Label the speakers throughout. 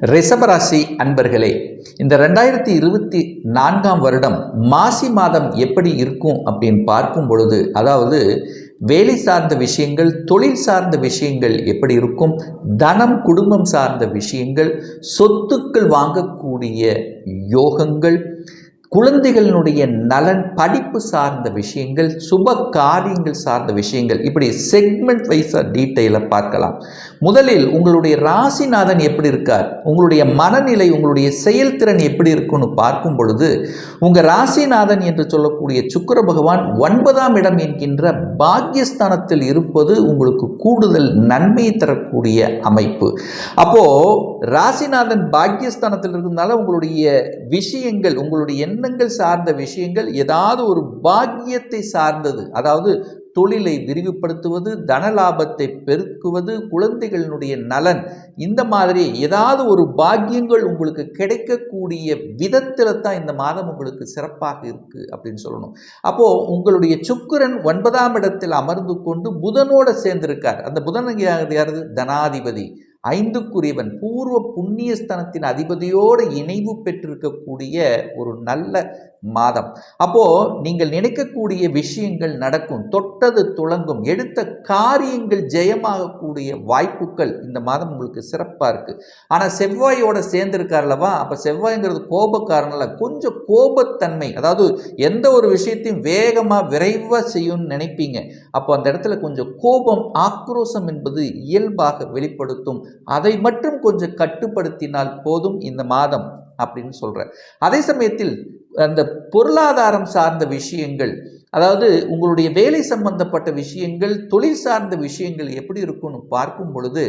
Speaker 1: ரிஷபராசி அன்பர்களே, இந்த 2024ஆம் வருடம் மாசி மாதம் எப்படி இருக்கும் அப்படின்னு பார்க்கும் பொழுது, அதாவது வேலை சார்ந்த விஷயங்கள், தொழில் சார்ந்த விஷயங்கள் எப்படி இருக்கும், தனம் குடும்பம் சார்ந்த விஷயங்கள், சொத்துக்கள் வாங்கக்கூடிய யோகங்கள், குழந்தைகளினுடைய நலன், படிப்பு சார்ந்த விஷயங்கள், சுப காரியங்கள் சார்ந்த விஷயங்கள், இப்படி செக்மெண்ட் வைஸாக டீட்டெயிலாக பார்க்கலாம். முதலில் உங்களுடைய ராசிநாதன் எப்படி இருக்கார், உங்களுடைய மனநிலை, உங்களுடைய செயல்திறன் எப்படி இருக்குன்னு பார்க்கும் பொழுது, உங்கள் ராசிநாதன் என்று சொல்லக்கூடிய சுக்கிர பகவான் 9ஆம் இடம் என்கின்ற பாக்கியஸ்தானத்தில் இருப்பது உங்களுக்கு கூடுதல் நன்மையை தரக்கூடிய அமைப்பு. அப்போது ராசிநாதன் பாக்கியஸ்தானத்தில் இருக்கிறதுனால உங்களுடைய விஷயங்கள், உங்களுடைய எண்ணங்கள் சார்ந்த விஷயங்கள் ஏதாவது ஒரு பாக்கியத்தை சார்ந்தது, அதாவது தொழிலை விரிவுபடுத்துவது, தனலாபத்தை பெருக்குவது, குழந்தைகளினுடைய நலன், இந்த மாதிரி ஏதாவது ஒரு பாக்கியங்கள் உங்களுக்கு கிடைக்கக்கூடிய விதத்தில் தான் இந்த மாதம் உங்களுக்கு சிறப்பாக இருக்கு அப்படின்னு சொல்லணும். அப்போ உங்களுடைய சுக்கிரன் 9ஆம் இடத்தில் அமர்ந்து கொண்டு புதனோட சேர்ந்திருக்கார். அந்த புதன் யாரு? தனாதிபதி, 5க்குரியவன், பூர்வ புண்ணியஸ்தானத்தின் அதிபதியோடு இணைவு பெற்றிருக்கக்கூடிய ஒரு நல்ல மாதம். அப்போ நீங்கள் நினைக்கக்கூடிய விஷயங்கள் நடக்கும், தொட்டது துளங்கும், எடுத்த காரியங்கள் ஜெயமாகக்கூடிய வாய்ப்புகள் இந்த மாதம் உங்களுக்கு சிறப்பாக இருக்கு. ஆனால் செவ்வாயோட சேர்ந்திருக்கார்லவா, அப்போ செவ்வாய்ங்கிறது கோபக்காரனால கொஞ்சம் கோபத்தன்மை, அதாவது எந்த ஒரு விஷயத்தையும் வேகமாக விரைவாக செய்யணும்னு நினைப்பீங்க. அப்போ அந்த இடத்துல கொஞ்சம் கோபம், ஆக்ரோஷம் என்பது இயல்பாக வெளிப்படுத்தும். அதை மட்டும் கொஞ்சம் கட்டுப்படுத்தினால் போதும் இந்த மாதம் அப்படின்னு சொல்கிறேன். அதே சமயத்தில் அந்த பொருளாதாரம் சார்ந்த விஷயங்கள், அதாவது உங்களுடைய வேலை சம்பந்தப்பட்ட விஷயங்கள், தொழில் சார்ந்த விஷயங்கள் எப்படி இருக்குன்னு பார்க்கும் பொழுது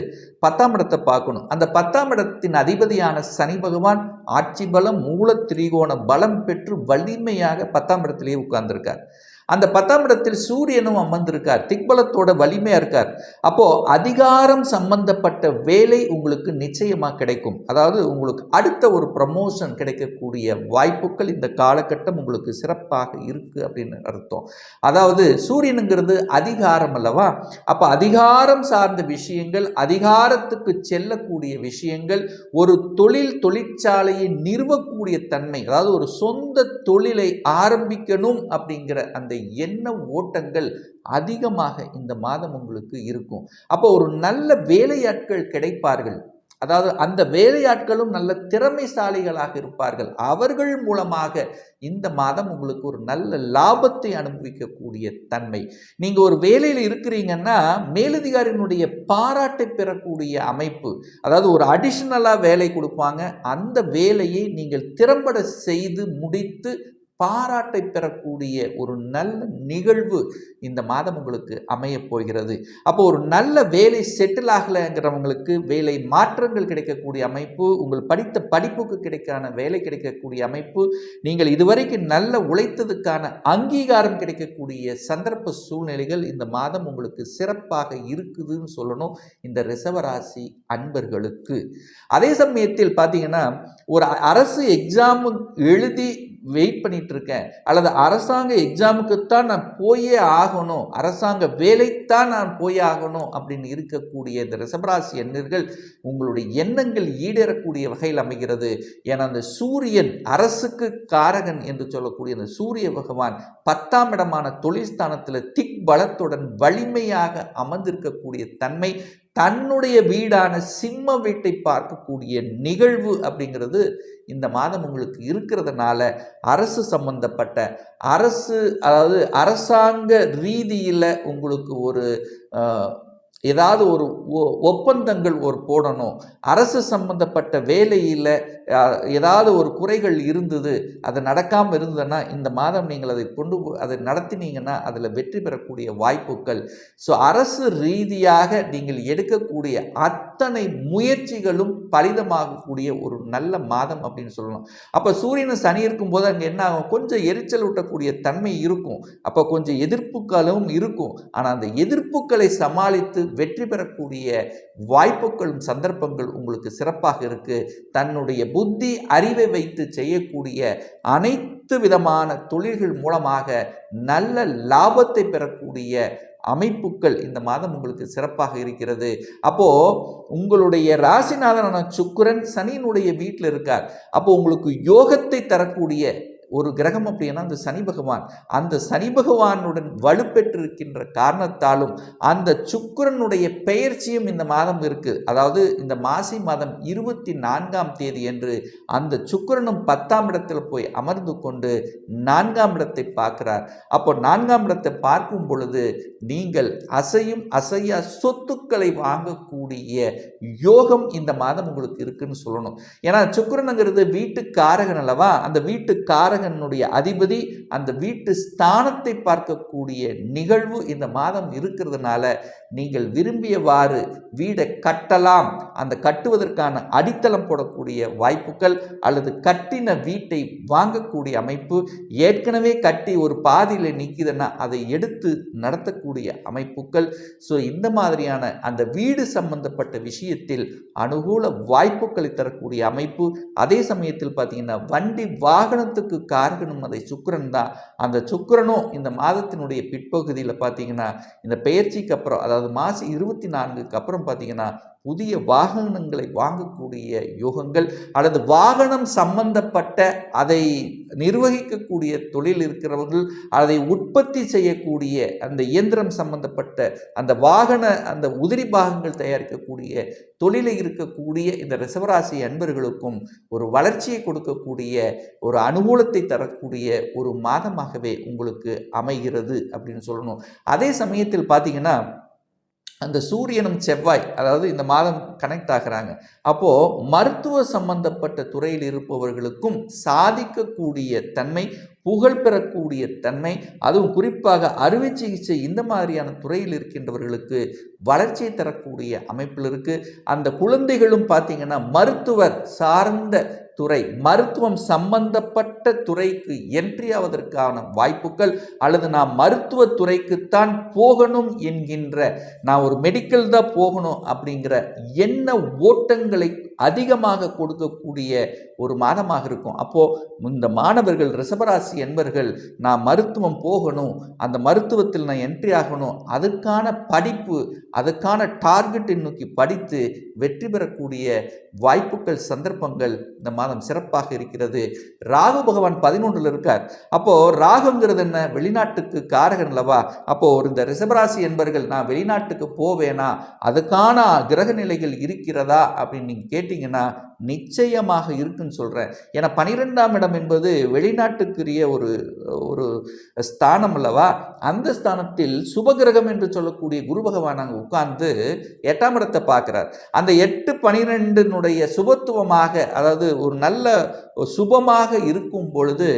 Speaker 1: 10ஆம் இடத்தை பார்க்கணும். அந்த 10ஆம் இடத்தின் அதிபதியான சனி பகவான் ஆட்சி பலம், மூல திரிகோண பலம் பெற்று வலிமையாக 10ஆம் இடத்திலேயே உட்கார்ந்திருக்கார். அந்த 10ஆம் இடத்தில் சூரியனும் அமர்ந்திருக்கார், திக்பலத்தோட வலிமையாக இருக்கார். அப்போது அதிகாரம் சம்பந்தப்பட்ட வேலை உங்களுக்கு நிச்சயமாக கிடைக்கும். அதாவது உங்களுக்கு அடுத்த ஒரு ப்ரமோஷன் கிடைக்கக்கூடிய வாய்ப்புகள் இந்த காலகட்டம் உங்களுக்கு சிறப்பாக இருக்குது அப்படின்னு அர்த்தம். அதாவது சூரியனுங்கிறது அதிகாரம் அல்லவா, அப்போ அதிகாரம் சார்ந்த விஷயங்கள், அதிகாரத்துக்கு செல்லக்கூடிய விஷயங்கள், ஒரு தொழிற்சாலையை நிறுவக்கூடிய தன்மை, அதாவது ஒரு சொந்த தொழிலை ஆரம்பிக்கணும் அப்படிங்கிற அந்த எண்ண ஓட்டங்கள் அதிகமாக இந்த மாதம் உங்களுக்கு இருக்கும். அப்போ ஒரு நல்ல வேலையாட்கள் கிடைப்பார்கள். அதாவது அந்த வேலையாட்களும் நல்ல திறமைசாலிகளாக இருப்பார்கள். அவர்கள் மூலமாக இந்த மாதம் உங்களுக்கு ஒரு நல்ல லாபத்தை அனுபவிக்கக்கூடிய தன்மை. நீங்கள் ஒரு வேலையில் இருக்கிறீங்கன்னா மேலதிகாரியினுடைய பாராட்டை பெறக்கூடிய அமைப்பு, அதாவது ஒரு அடிஷனலாக வேலை கொடுப்பாங்க. அந்த வேலையை நீங்கள் திறம்பட செய்து முடித்து பாராட்டை பெறக்கூடிய ஒரு நல்ல நிகழ்வு இந்த மாதம் உங்களுக்கு அமையப் போகிறது. அப்போ ஒரு நல்ல வேலை செட்டில் ஆகலைங்கிறவங்களுக்கு வேலை மாற்றங்கள் கிடைக்கக்கூடிய அமைப்பு, உங்கள் படித்த படிப்புக்கு கிடைக்கான வேலை கிடைக்கக்கூடிய அமைப்பு, நீங்கள் இதுவரைக்கும் நல்ல உழைத்ததுக்கான அங்கீகாரம் கிடைக்கக்கூடிய சந்தர்ப்ப சூழ்நிலைகள் இந்த மாதம் உங்களுக்கு சிறப்பாக இருக்குதுன்னு சொல்லணும் இந்த ரிஷபராசி அன்பர்களுக்கு. அதே சமயத்தில் பார்த்தீங்கன்னா, ஒரு அரசு எக்ஸாம் எழுதி வெயிட் பண்ணிட்டு இருக்கேன், அல்லது அரசாங்க எக்ஸாமுக்குத்தான் நான் போயே ஆகணும், அரசாங்க வேலைத்தான் நான் போயே ஆகணும் அப்படின்னு இருக்கக்கூடிய இந்த ரிஷபராசி எண்ணர்கள், உங்களுடைய எண்ணங்கள் ஈடேறக்கூடிய வகையில் அமைகிறது. ஏன்னா அந்த சூரியன், அரசுக்கு காரகன் என்று சொல்லக்கூடிய அந்த சூரிய பகவான் 10ஆம் இடமான தொழில் ஸ்தானத்தில் திக் பலத்துடன் வலிமையாக அமர்ந்திருக்கக்கூடிய தன்மை, தன்னுடைய வீடான சிம்ம வீட்டை பார்க்கக்கூடிய நிகழ்வு அப்படிங்கிறது இந்த மாதம் உங்களுக்கு இருக்கிறதுனால அரசு சம்பந்தப்பட்ட அதாவது அரசாங்க ரீதியில் உங்களுக்கு ஒரு ஏதாவது ஒரு ஒப்பந்தங்கள் ஒரு போடணும், அரசு சம்பந்தப்பட்ட வேலையில் ஏதாவது ஒரு குறைகள் இருந்தது, அது நடக்காமல் இருந்ததுன்னா இந்த மாதம் நீங்கள் அதை நடத்தினீங்கன்னா அதில் வெற்றி பெறக்கூடிய வாய்ப்புகள். ஸோ அரசு ரீதியாக நீங்கள் எடுக்கக்கூடிய அத்தனை முயற்சிகளும் பலிதமாகக்கூடிய ஒரு நல்ல மாதம் அப்படின்னு சொல்லணும். அப்போ சூரியன் சனி இருக்கும்போது அங்கே என்ன ஆகும், கொஞ்சம் எரிச்சல் ஊட்டக்கூடிய தன்மை இருக்கும், அப்போ கொஞ்சம் எதிர்ப்புகளும் இருக்கும். ஆனால் அந்த எதிர்ப்புகளை சமாளித்து வெற்றி பெறக்கூடிய வாய்ப்புகளும் சந்தர்ப்பங்கள் உங்களுக்கு சிறப்பாக இருக்கு. தன்னுடைய புத்தி அறிவை வைத்து செய்யக்கூடிய அனைத்து விதமான தொழில்கள் மூலமாக நல்ல லாபத்தை பெறக்கூடிய அமைப்புகள் இந்த மாதம் உங்களுக்கு சிறப்பாக இருக்கிறது. அப்போ உங்களுடைய ராசிநாதனான சுக்கிரன் சனியினுடைய வீட்டில் இருக்கார். அப்போ உங்களுக்கு யோகத்தை தரக்கூடிய ஒரு கிரகம் அப்படின்னா அந்த சனி பகவான். அந்த சனி பகவானுடன் வலுப்பெற்றிருக்கின்ற காரணத்தாலும் அந்த சுக்கிரனுடைய பெயர்ச்சியும் இந்த மாதம் இருக்கு. அதாவது இந்த மாசி மாதம் 24ஆம் தேதி என்று அந்த சுக்கிரனும் 10ஆம் இடத்தில் போய் அமர்ந்து கொண்டு 4ஆம் இடத்தை பார்க்கிறார். அப்போ 4ஆம் இடத்தை பார்க்கும் பொழுது நீங்கள் அசையும் அசையா சொத்துக்களை வாங்கக்கூடிய யோகம் இந்த மாதம் உங்களுக்கு இருக்குன்னு சொல்லணும். ஏன்னா சுக்கிரனுங்கிறது வீட்டுக்காரகன் அல்லவா? அந்த வீட்டுக்காரகனுடைய அதிபதி அந்த வீட்டு ஸ்தானத்தை பார்க்கக்கூடிய நிகழ்வு இந்த மாதம் இருக்கிறதுனால நீங்கள் விரும்பியவாறு வீடை கட்டலாம். அந்த கட்டுவதற்கான அடித்தளம் போடக்கூடிய வாய்ப்புகள் அல்லது கட்டின வீட்டை வாங்கக்கூடிய அமைப்பு, ஏற்கனவே கட்டி ஒரு பாதியில் நிற்கிதுன்னா அதை எடுத்து நடத்தக்கூடிய அமைப்புகள். ஸோ இந்த மாதிரியான அந்த வீடு சம்பந்தப்பட்ட விஷயத்தில் அனுகூல வாய்ப்புகளை தரக்கூடிய அமைப்பு. அதே சமயத்தில் பார்த்தீங்கன்னா வண்டி வாகனத்துக்கு காரகனும் அதை சுக்கிரன் தான். அந்த சுக்கிரனும் இந்த மாதத்தினுடைய பிற்பகுதியில் பார்த்தீங்கன்னா இந்த பெயர்ச்சிக்கு அப்புறம், அதாவது மாசி 24க்கு அப்புறம் பார்த்தீங்கன்னா புதிய வாகனங்களை வாங்கக்கூடிய யோகங்கள் அல்லது வாகனம் சம்பந்தப்பட்ட அதை நிர்வகிக்கக்கூடிய தொழில் இருக்கிறவர்கள், அதை உற்பத்தி செய்யக்கூடிய அந்த இயந்திரம் சம்பந்தப்பட்ட அந்த வாகன அந்த உதிரி பாகங்கள் தயாரிக்கக்கூடிய தொழிலில் இருக்கக்கூடிய இந்த ரிஷபராசி அன்பர்களுக்கும் ஒரு வளர்ச்சியை கொடுக்கக்கூடிய ஒரு அனுகூலத்தை தரக்கூடிய ஒரு மாதமாகவே உங்களுக்கு அமைகிறது அப்படின்னு சொல்லணும். அதே சமயத்தில் பார்த்தீங்கன்னா அந்த சூரியனும் செவ்வாய் அதாவது இந்த மாதம் கனெக்ட் ஆகிறாங்க. அப்போது மருத்துவ சம்பந்தப்பட்ட துறையில் இருப்பவர்களுக்கும் சாதிக்கக்கூடிய தன்மை, புகழ் பெறக்கூடிய தன்மை, அதுவும் குறிப்பாக அறுவை சிகிச்சை இந்த மாதிரியான துறையில் இருக்கின்றவர்களுக்கு வளர்ச்சியை தரக்கூடிய அமைப்பில் இருக்குது. அந்த குழந்தைகளும் பார்த்திங்கன்னா மருத்துவர் சார்ந்த துறை, மருத்துவம் சம்பந்தப்பட்ட துறைக்கு என்ட்ரி ஆவதற்கான வாய்ப்புகள் அல்லது நான் மருத்துவத்துறைக்குத்தான் போகணும் என்கின்ற, நான் ஒரு மெடிக்கல் தான் போகணும் அப்படிங்கிற எண்ண ஓட்டங்களை அதிகமாக கொடுக்கக்கூடிய ஒரு மாதமாக இருக்கும். அப்போது இந்த மாணவர்கள் ரிஷபராசி என்பர்கள் நான் மருத்துவம் போகணும், அந்த மருத்துவத்தில் நான் என்ட்ரி ஆகணும், அதுக்கான படிப்பு, அதுக்கான டார்கெட்டை நோக்கி படித்து வெற்றி பெறக்கூடிய வாய்ப்புகள் சந்தர்ப்பங்கள் இந்த மாதம் சிறப்பாக இருக்கிறது. ராகு பகவான் 11ல் இருக்கார். அப்போது ராகுங்கிறது என்ன? வெளிநாட்டுக்கு காரகன் அல்லவா? அப்போது இந்த ரிஷபராசி என்பர்கள் நான் வெளிநாட்டுக்கு போவேனா, அதுக்கான கிரக நிலைகள் இருக்கிறதா அப்படின்னு நீங்கள் கேட்டிங்கன்னா நிச்சயமாக இருக்குன்னு சொல்கிறேன். ஏன்னா 12ஆம் இடம் என்பது வெளிநாட்டுக்குரிய ஒரு ஸ்தானம் அல்லவா? அந்த ஸ்தானத்தில் சுபகிரகம் என்று சொல்லக்கூடிய குரு பகவான் அங்கே உட்கார்ந்து 8ஆம் இடத்தை பார்க்கிறார். அந்த 8-12 சுபத்துவமாக, அதாவது ஒரு நல்ல சுபமாக இருக்கும் பொழுது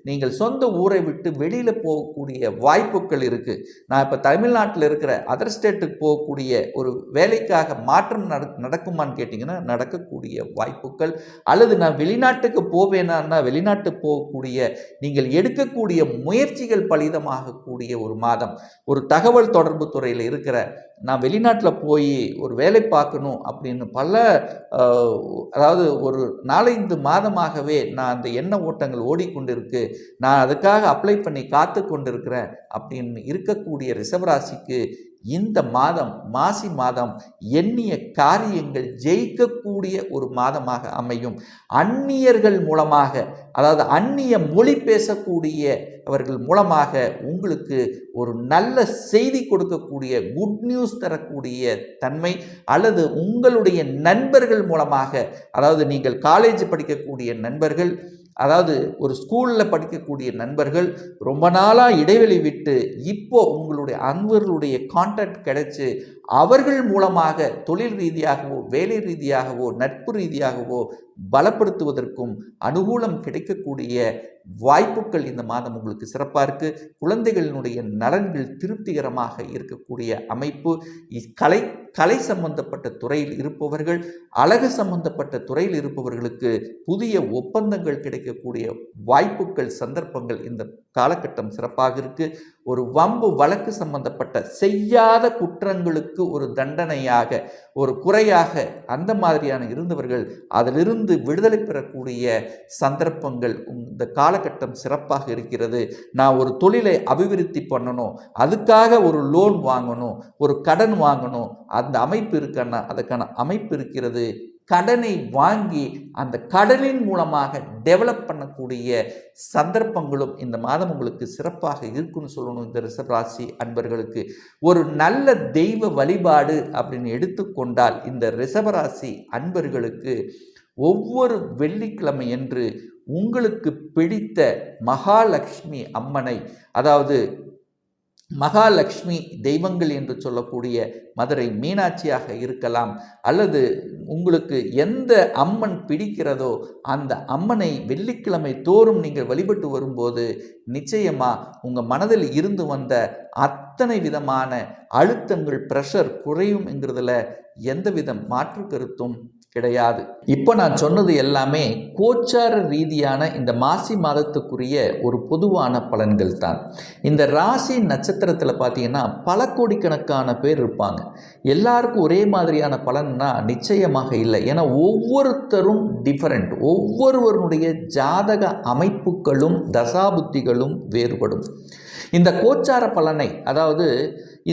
Speaker 1: நீங்கள் சொந்த ஊரை விட்டு வெளியில் போகக்கூடிய வாய்ப்புகள் இருக்குது. நான் இப்போ தமிழ்நாட்டில் இருக்கிற அதர் ஸ்டேட்டுக்கு போகக்கூடிய ஒரு வேலைக்காக மாற்றம் நடக்குமான்னு கேட்டிங்கன்னா நடக்கக்கூடிய வாய்ப்புகள், அல்லது நான் வெளிநாட்டுக்கு போவேனா வெளிநாட்டுக்கு போகக்கூடிய நீங்கள் எடுக்கக்கூடிய முயற்சிகள் பலிதமாகக்கூடிய ஒரு மாதம். ஒரு தகவல் தொடர்பு துறையில் இருக்கிற நான் வெளிநாட்டில் போய் ஒரு வேலை பார்க்கணும் அப்படின்னு அதாவது ஒரு 4-5 மாதமாகவே நான் அந்த எண்ண ஓட்டங்கள் ஓடிக்கொண்டிருக்கு, நான் அதுக்காக அப்ளை பண்ணி காத்து கொண்டிருக்கிறேன் அப்படின்னு இருக்கக்கூடிய ரிஷபராசிக்கு இந்த மாதம், மாசி மாதம், எண்ணிய காரியங்கள் ஜெயிக்கக்கூடிய ஒரு மாதமாக அமையும். அந்நியர்கள் மூலமாக, அதாவது அந்நிய மொழி பேசக்கூடியவர்கள் மூலமாக உங்களுக்கு ஒரு நல்ல செய்தி கொடுக்கக்கூடிய, குட் நியூஸ் தரக்கூடிய தன்மை, அல்லது உங்களுடைய நண்பர்கள் மூலமாக, அதாவது நீங்கள் காலேஜ் படிக்கக்கூடிய நண்பர்கள், அதாவது ஒரு ஸ்கூலில் படிக்கக்கூடிய நண்பர்கள், ரொம்ப நாளாக இடைவெளி விட்டு இப்போ உங்களுடைய அன்பர்களுடைய கான்டாக்ட் கிடைச்சி அவர்கள் மூலமாக தொழில் ரீதியாகவோ வேலை ரீதியாகவோ நட்பு ரீதியாகவோ பலப்படுத்துவதற்கும் அனுகூலம் கிடைக்கக்கூடிய வாய்ப்புகள் இந்த மாதம் உங்களுக்கு சிறப்பாக இருக்குது. குழந்தைகளினுடைய நலன்கள் திருப்திகரமாக இருக்கக்கூடிய அமைப்பு. கலை சம்பந்தப்பட்ட துறையில் இருப்பவர்கள், அழகு சம்பந்தப்பட்ட துறையில் இருப்பவர்களுக்கு புதிய ஒப்பந்தங்கள் கிடைக்கக்கூடிய வாய்ப்புகள் சந்தர்ப்பங்கள் இந்த காலகட்டம் சிறப்பாக இருக்குது. ஒரு வம்பு வழக்கு சம்பந்தப்பட்ட செய்யாத குற்றங்களுக்கு ஒரு தண்டனையாக, ஒரு குறையாக அந்த மாதிரியான இருந்தவர்கள் அதிலிருந்து விடுதலை பெறக்கூடிய சந்தர்ப்பங்கள் இந்த காலகட்டம் சிறப்பாக இருக்கிறது. நான் ஒரு தொழிலை அபிவிருத்தி பண்ணணும், அதுக்காக ஒரு லோன் வாங்கணும், ஒரு கடன் வாங்கணும், அந்த அமைப்பு இருக்குன்னா அதுக்கான அமைப்பு இருக்கிறது. கடனை வாங்கி அந்த கடனின் மூலமாக டெவலப் பண்ணக்கூடிய சந்தர்ப்பங்களும் இந்த மாதம் உங்களுக்கு சிறப்பாக இருக்குன்னு சொல்லணும். இந்த ரிஷபராசி அன்பர்களுக்கு ஒரு நல்ல தெய்வ வழிபாடு அப்படின்னு எடுத்துக்கொண்டால் இந்த ரிஷபராசி அன்பர்களுக்கு ஒவ்வொரு வெள்ளிக்கிழமை என்று உங்களுக்கு பிடித்த மகாலட்சுமி அம்மனை, அதாவது மகாலட்சுமி தெய்வங்கள் என்று சொல்லக்கூடிய மதுரை மீனாட்சியாக இருக்கலாம், அல்லது உங்களுக்கு எந்த அம்மன் பிடிக்கிறதோ அந்த அம்மனை வெள்ளிக்கிழமை தோறும் நீங்கள் வழிபட்டு வரும்போது நிச்சயமாக உங்கள் மனதில் இருந்து வந்த அத்தனை விதமான அழுத்தங்கள், ப்ரெஷர் குறையும் என்கிறதுல எந்தவித மாற்று கருத்தும் கிடையாது. இப்போ நான் சொன்னது எல்லாமே கோச்சார ரீதியான இந்த மாசி மாதத்துக்குரிய ஒரு பொதுவான பலன்கள் தான். இந்த ராசி நட்சத்திரத்தில் பார்த்தீங்கன்னா பல கோடிக்கணக்கான பேர் இருப்பாங்க. எல்லாருக்கும் ஒரே மாதிரியான பலன்னா நிச்சயமாக இல்லை. ஏன்னா ஒவ்வொருத்தரும் டிஃபரெண்ட். ஒவ்வொருவருடைய ஜாதக அமைப்புகளும் தசாபுத்திகளும் வேறுபடும். இந்த கோச்சார பலனை, அதாவது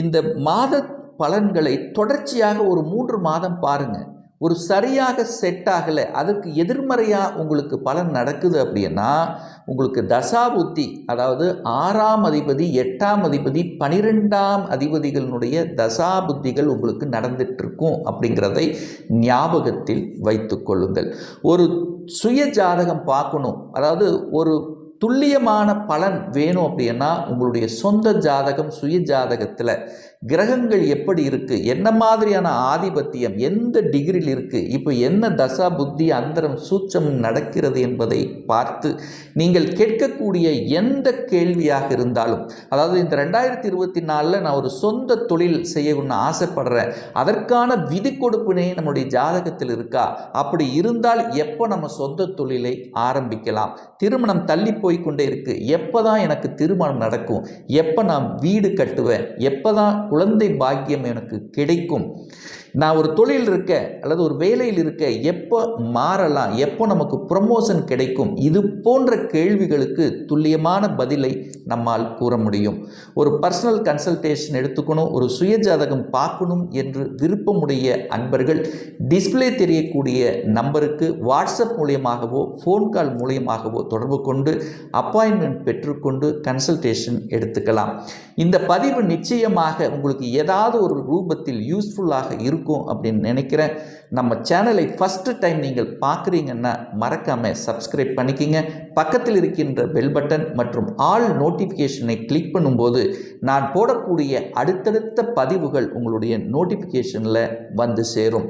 Speaker 1: இந்த மாத பலன்களை தொடர்ச்சியாக ஒரு 3 மாதம் பாருங்கள். ஒரு சரியாக செட் ஆகலை, அதுக்கு எதிர்மறையாக உங்களுக்கு பலன் நடக்குது அப்படின்னா உங்களுக்கு தசாபுத்தி, அதாவது 6ஆம் அதிபதி 8ஆம் அதிபதி 12ஆம் அதிபதிகளினுடைய தசாபுத்திகள் உங்களுக்கு நடந்துட்டுருக்கும் அப்படிங்கிறதை ஞாபகத்தில் வைத்து கொள்ளுங்கள். ஒரு சுய ஜாதகம் பார்க்கணும், அதாவது ஒரு துல்லியமான பலன் வேணும் அப்படின்னா உங்களுடைய சொந்த ஜாதகம், சுய ஜாதகத்தில் கிரகங்கள் எப்படி இருக்குது, என்ன மாதிரியான ஆதிபத்தியம், எந்த டிகிரியில் இருக்குது, இப்போ என்ன தசா புத்தி அந்தரம் சூட்சம் நடக்கிறது என்பதை பார்த்து நீங்கள் கேட்கக்கூடிய எந்த கேள்வியாக இருந்தாலும், அதாவது இந்த 2024 நான் ஒரு சொந்த தொழில் செய்யணும்னு ஆசைப்படுறேன், அதற்கான விதி கொடுப்பினை நம்முடைய ஜாதகத்தில் இருக்கா, அப்படி இருந்தால் எப்போ நம்ம சொந்த தொழிலை ஆரம்பிக்கலாம், திருமணம் தள்ளி போய்கொண்டே இருக்குது, எப்போ தான் எனக்கு திருமணம் நடக்கும், எப்போ நான் வீடு கட்டுவேன், எப்போ தான் குழந்தை பாக்கியம் எனக்கு கிடைக்கும், நான் ஒரு தொழில் இருக்க அல்லது ஒரு வேலையில் இருக்க எப்போ மாறலாம், எப்போ நமக்கு ப்ரமோஷன் கிடைக்கும், இது போன்ற கேள்விகளுக்கு துல்லியமான பதிலை நம்மால் கூற முடியும். ஒரு பர்சனல் கன்சல்டேஷன் எடுத்துக்கணும், ஒரு சுயஜாதகம் பார்க்கணும் என்று விருப்பமுடைய அன்பர்கள் டிஸ்பிளே தெரியக்கூடிய நம்பருக்கு வாட்ஸ்அப் மூலியமாகவோ ஃபோன் கால் மூலியமாகவோ தொடர்பு கொண்டு அப்பாயின்மெண்ட் பெற்றுக்கொண்டு கன்சல்டேஷன் எடுத்துக்கலாம். இந்த பதிவு நிச்சயமாக உங்களுக்கு ஏதாவது ஒரு ரூபத்தில் யூஸ்ஃபுல்லாக இருக்கும் அப்படின்னு நினைக்கிறேன். நம்ம சேனலை ஃபஸ்ட்டு டைம் நீங்கள் பார்க்குறீங்கன்னா மறக்காமல் சப்ஸ்கிரைப் பண்ணிக்கிங்க. பக்கத்தில் இருக்கின்ற பெல் பட்டன் மற்றும் ஆல் நோட்டிஃபிகேஷனை கிளிக் பண்ணும்போது நான் போடக்கூடிய அடுத்தடுத்த பதிவுகள் உங்களுடைய நோட்டிஃபிகேஷனில் வந்து சேரும்.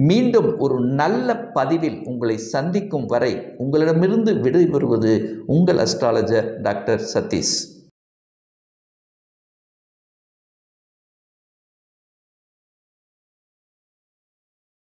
Speaker 1: மீண்டும் ஒரு நல்ல பதிவில் உங்களை சந்திக்கும் வரை உங்களிடமிருந்து விடைபெறுவது உங்கள் அஸ்ட்ராலஜர் டாக்டர் சதீஷ்.